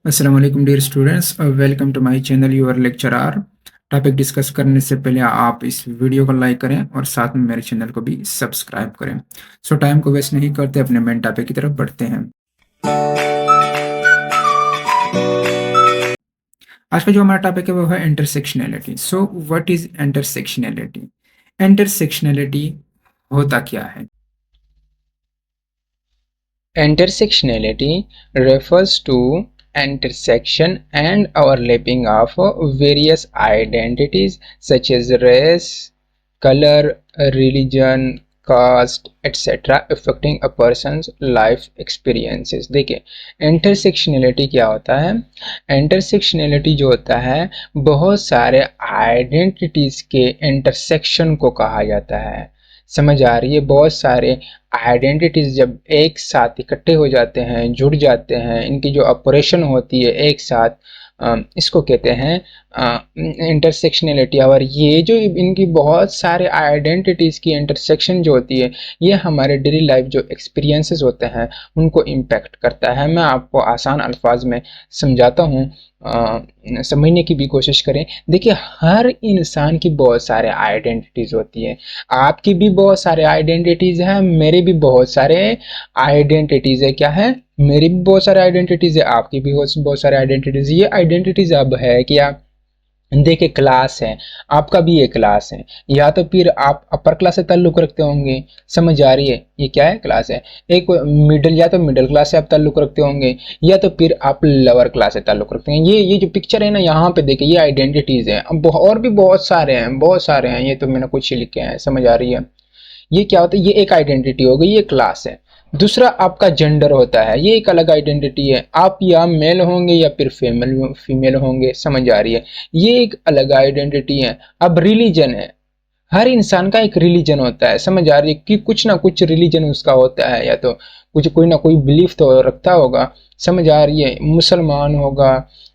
अस्सलाम वालेकुम dear students, welcome to my channel your lecturer. Topic discuss करने से पहले आप इस वीडियो को लाइक करें और साथ में मेरे चैनल को भी सब्सक्राइब करें। सो टाइम को वेस्ट नहीं करते, अपने मेन टॉपिक की तरफ बढ़ते हैं। आज का जो हमारा टॉपिक है वो है intersectionality. So what is intersectionality? Intersectionality होता क्या है? Intersectionality refers to intersection and overlapping of various identities such as race, color, religion, caste, etc. affecting a person's life experiences। देखिए इंटरसेक्शनलिटी क्या होता है। इंटरसेक्शनलिटी जो होता है बहुत सारे आइडेंटिटीज के इंटरसेक्शन को कहा जाता है। समझ आ रही है? बहुत सारे आइडेंटिटीज जब एक साथ इकट्ठे हो जाते हैं, जुड़ जाते हैं, इनकी जो ऑपरेशन होती है एक साथ, इसको कहते हैं इंटरसेक्शनलिटी। और ये जो इनकी बहुत सारे आइडेंटिटीज़ की इंटरसेक्शन जो होती है, ये हमारे डेली लाइफ जो एक्सपीरियंसेस होते हैं उनको इम्पेक्ट करता है। मैं आपको आसान अल्फाज में समझाता हूँ, समझने की भी कोशिश करें। देखिए हर इंसान की बहुत सारे आइडेंटिटीज़ होती है। आपकी भी बहुत सारे आइडेंटिटीज़ हैं, मेरे भी बहुत सारे आइडेंटिटीज़ है। क्या है? मेरी भी बहुत सारे आइडेंटिटीज़ है, आपकी भी बहुत सारे आइडेंटिटीज़। ये आइडेंटिटीज़ अब है क्या? देखिए क्लास है, आपका भी एक क्लास है, या तो फिर आप अपर क्लास से ताल्लुक़ रखते होंगे। समझ आ रही है? ये क्या है? क्लास है। एक मिडिल, या तो मिडिल क्लास से आप ताल्लुक़ रखते होंगे, या तो फिर आप लोअर क्लास से ताल्लुक़ रखते हैं। ये जो पिक्चर है ना, यहाँ पे देखिए ये आइडेंटिटीज़ हैं। अब और भी बहुत सारे हैं, बहुत सारे हैं, ये तो मैंने कुछ ही लिखे हैं। समझ आ रही है? ये क्या होता है? ये एक आइडेंटिटी हो गई, ये क्लास है। दूसरा आपका जेंडर होता है, ये एक अलग आइडेंटिटी है। आप या मेल होंगे या फिर फीमेल होंगे। समझ आ रही है? ये एक अलग आइडेंटिटी है। अब रिलीजन है, हर इंसान का एक रिलीजन होता है। समझ आ रही है? कि कुछ ना कुछ रिलीजन उसका होता है, या तो कुछ कोई ना कोई बिलीफ तो रखता होगा। समझ आ रही है? मुसलमान होगा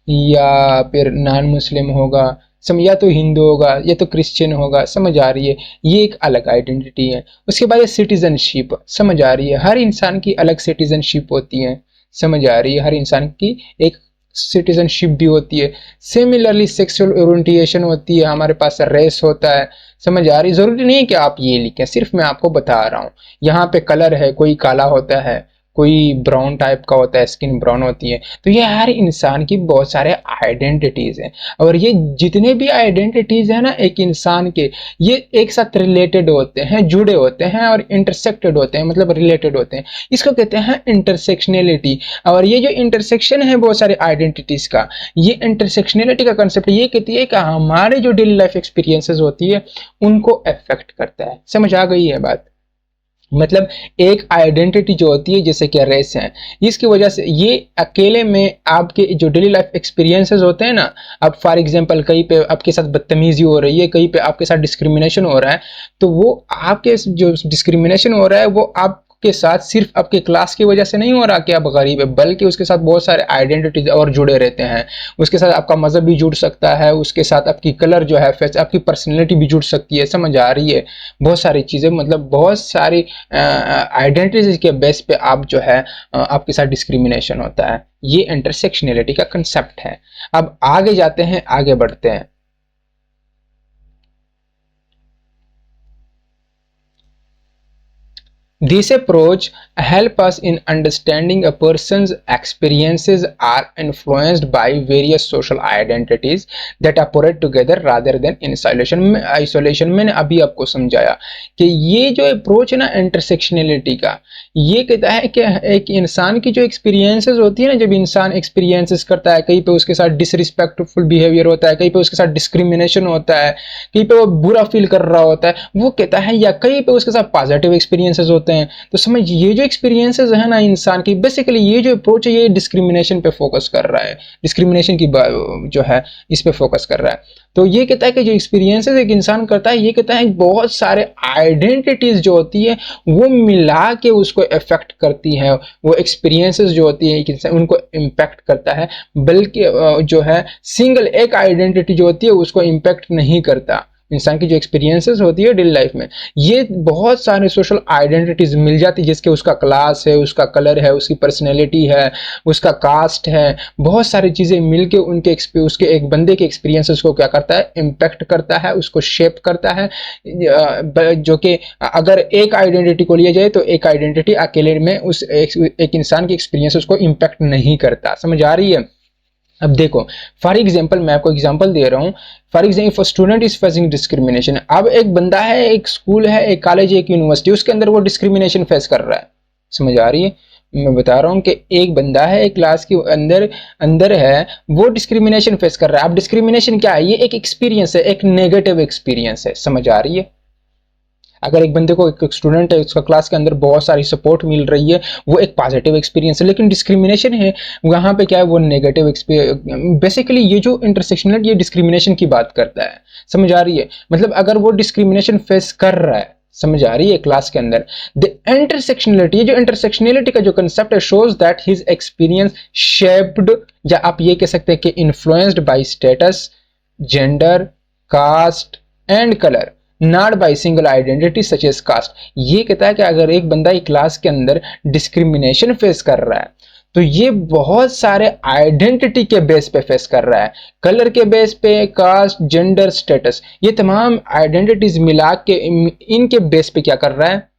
या फिर नॉन मुस्लिम होगा, या तो हिंदू होगा या तो क्रिश्चियन होगा। समझ आ रही है? ये एक अलग आइडेंटिटी है। उसके बाद सिटीजनशिप। समझ आ रही है? हर इंसान की अलग सिटीजनशिप होती है। समझ आ रही है? हर इंसान की एक सिटीजनशिप भी होती है। सिमिलरली सेक्सुअल ओरिएंटेशन होती है, हमारे पास रेस होता है। समझ आ रही? जरूरी नहीं है कि आप ये लिखें, सिर्फ मैं आपको बता रहा हूँ। यहाँ पे कलर है, कोई काला होता है, कोई ब्राउन टाइप का होता है, स्किन ब्राउन होती है। तो ये हर इंसान की बहुत सारे आइडेंटिटीज हैं। और ये जितने भी आइडेंटिटीज हैं ना एक इंसान के, ये एक साथ रिलेटेड होते हैं, जुड़े होते हैं और इंटरसेक्टेड होते हैं, मतलब रिलेटेड होते हैं। इसको कहते हैं इंटरसेक्शनलिटी। और ये जो इंटरसेक्शन है बहुत सारे आइडेंटिटीज का, ये इंटरसेक्शनलिटी का कंसेप्ट ये कहती है कि हमारे जो डेली लाइफ एक्सपीरियंसेस होती है उनको अफेक्ट करता है। समझ आ गई है बात? मतलब एक आइडेंटिटी जो होती है, जैसे कि रेस है, इसकी वजह से ये अकेले में आपके जो डेली लाइफ एक्सपीरियंसेस होते हैं ना, अब फॉर एग्जांपल कहीं पे आपके साथ बदतमीजी हो रही है, कहीं पे आपके साथ डिस्क्रिमिनेशन हो रहा है, तो वो आपके जो डिस्क्रिमिनेशन हो रहा है वो आपके साथ सिर्फ आपके क्लास की वजह से नहीं हो रहा कि आप गरीब है, बल्कि उसके साथ बहुत सारे आइडेंटिटीज और जुड़े रहते हैं। उसके साथ आपका मजहब भी जुड़ सकता है, उसके साथ आपकी कलर जो है, फेस, आपकी पर्सनैलिटी भी जुड़ सकती है। समझ आ रही है? बहुत सारी चीज़ें, मतलब बहुत सारी आइडेंटिटीज के बेस पे आप जो है आपके साथ डिस्क्रिमिनेशन होता है। ये इंटरसेक्शनलिटी का कंसेप्ट है। अब आगे जाते हैं, आगे बढ़ते हैं। This approach helps us in understanding a person's experiences are influenced by various social identities that operate together rather than in isolation। मैंने अभी आपको समझाया कि ये जो अप्रोच है ना इंटरसेक्शनलिटी का, ये कहता है कि एक इंसान की जो एक्सपीरियंसेस होती है ना, जब इंसान एक्सपीरियंसेस करता है, कहीं पे उसके साथ डिसरिस्पेक्टफुल बिहेवियर होता है, कहीं पे उसके साथ डिस्क्रिमिनेशन होता है, कहीं पे वो बुरा फील कर रहा होता है, वो कहता है, या कहीं पे उसके साथ पॉजिटिव एक्सपीरियंसेस होते हैं। तो समझ, ये जो एक्सपीरियंसेस है ना इंसान की, बेसिकली ये जो अप्रोच है ये डिस्क्रिमिनेशन पे फोकस कर रहा है, डिस्क्रिमिनेशन की जो है इस पे फोकस कर रहा है। तो ये कहता है कि जो एक्सपीरियंसेस एक इंसान करता है, ये कहता है बहुत सारे आइडेंटिटीज जो होती है वो मिला के उसको इफेक्ट करती है। वो एक्सपीरियंसेस जो होती है उनको इम्पैक्ट करता है, बल्कि जो है सिंगल एक आइडेंटिटी जो होती है उसको इम्पैक्ट नहीं करता। इंसान की जो एक्सपीरियंसेस होती है डेली लाइफ में, ये बहुत सारे सोशल आइडेंटिटीज मिल जाती है, जिसके उसका क्लास है, उसका कलर है, उसकी पर्सनैलिटी है, उसका कास्ट है, बहुत सारी चीज़ें मिलके उसके एक बंदे के एक्सपीरियंसेस को क्या करता है, इम्पैक्ट करता है, उसको शेप करता है। जो कि अगर एक आइडेंटिटी को लिया जाए तो एक आइडेंटिटी अकेले में उस एक इंसान के एक्सपीरियंसेस को इम्पैक्ट नहीं करता। समझ आ रही है? अब देखो, फॉर एग्जाम्पल मैं आपको एग्जाम्पल दे रहा हूँ। For example student is facing discrimination. अब एक बंदा है, एक स्कूल है, एक कॉलेज है, एक यूनिवर्सिटी, उसके अंदर वो डिस्क्रिमिनेशन फेस कर रहा है। समझ आ रही है? मैं बता रहा हूँ कि एक बंदा है, एक क्लास के अंदर अंदर है, वो डिस्क्रिमिनेशन फेस कर रहा है। अब डिस्क्रिमिनेशन क्या है? ये एक एक्सपीरियंस है, एक नेगेटिव एक्सपीरियंस है। समझ आ रही है? अगर एक बंदे को, एक स्टूडेंट है, उसका क्लास के अंदर बहुत सारी सपोर्ट मिल रही है, वो एक पॉजिटिव एक्सपीरियंस है। लेकिन डिस्क्रिमिनेशन है वहाँ पे क्या है, वो नेगेटिव एक्सपीरियंस। बेसिकली ये जो इंटरसेक्शनल, ये डिस्क्रिमिनेशन की बात करता है। समझ आ रही है? मतलब अगर वो डिस्क्रिमिनेशन फेस कर रहा है, समझ आ रही है, क्लास के अंदर, द इंटरसेक्शनलिटी, ये जो इंटरसेक्शनलिटी का जो कंसेप्ट है, shows that his experience shaped, या आप ये कह सकते हैं कि influenced by status, gender, caste and colour, not by single identity such as caste. ये कहता है कि अगर एक बंदा एक क्लास के अंदर डिस्क्रिमिनेशन फेस कर रहा है, तो ये बहुत सारे आइडेंटिटी के बेस पे फेस कर रहा है। कलर के बेस पे, कास्ट, जेंडर, स्टेटस, ये तमाम आइडेंटिटीज मिला के इनके बेस पे क्या कर रहा है,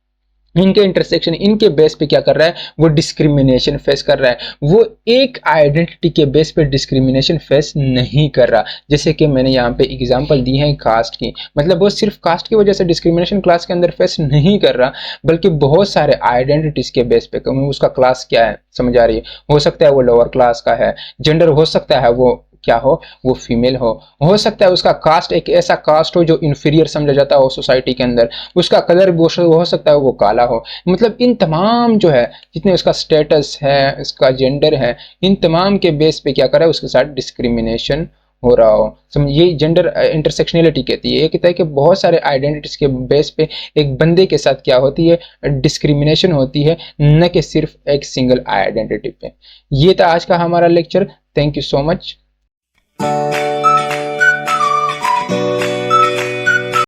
इनके इंटरसेक्शन, इनके बेस पे क्या कर रहा है, वो डिस्क्रिमिनेशन फेस कर रहा है। वो एक आइडेंटिटी के बेस पे डिस्क्रिमिनेशन फेस नहीं कर रहा। जैसे कि मैंने यहाँ पे एग्जांपल दी है कास्ट की, मतलब वो सिर्फ कास्ट की वजह से डिस्क्रिमिनेशन क्लास के अंदर फेस नहीं कर रहा, बल्कि बहुत सारे आइडेंटिटीज के बेस पे, उसका क्लास क्या है, समझ आ रही है, हो सकता है वो लोअर क्लास का है, जेंडर हो सकता है वो क्या वो फीमेल हो सकता है उसका कास्ट एक ऐसा कास्ट हो जो इंफीरियर समझा जाता हो सोसाइटी के अंदर, उसका कलर हो सकता है वो काला हो। मतलब इन तमाम जो है, जितने उसका स्टेटस है, उसका जेंडर है, इन तमाम के बेस पे क्या कर रहा है, उसके साथ डिस्क्रिमिनेशन हो रहा हो। समझ, ये जेंडर इंटरसेक्शनलिटी कहती है। ये कहता है कि बहुत सारे आइडेंटिटीज के बेस पे एक बंदे के साथ क्या होती है, डिस्क्रिमिनेशन होती है, न कि सिर्फ एक सिंगल आइडेंटिटी पे। ये था आज का हमारा lecture. Thank you so much.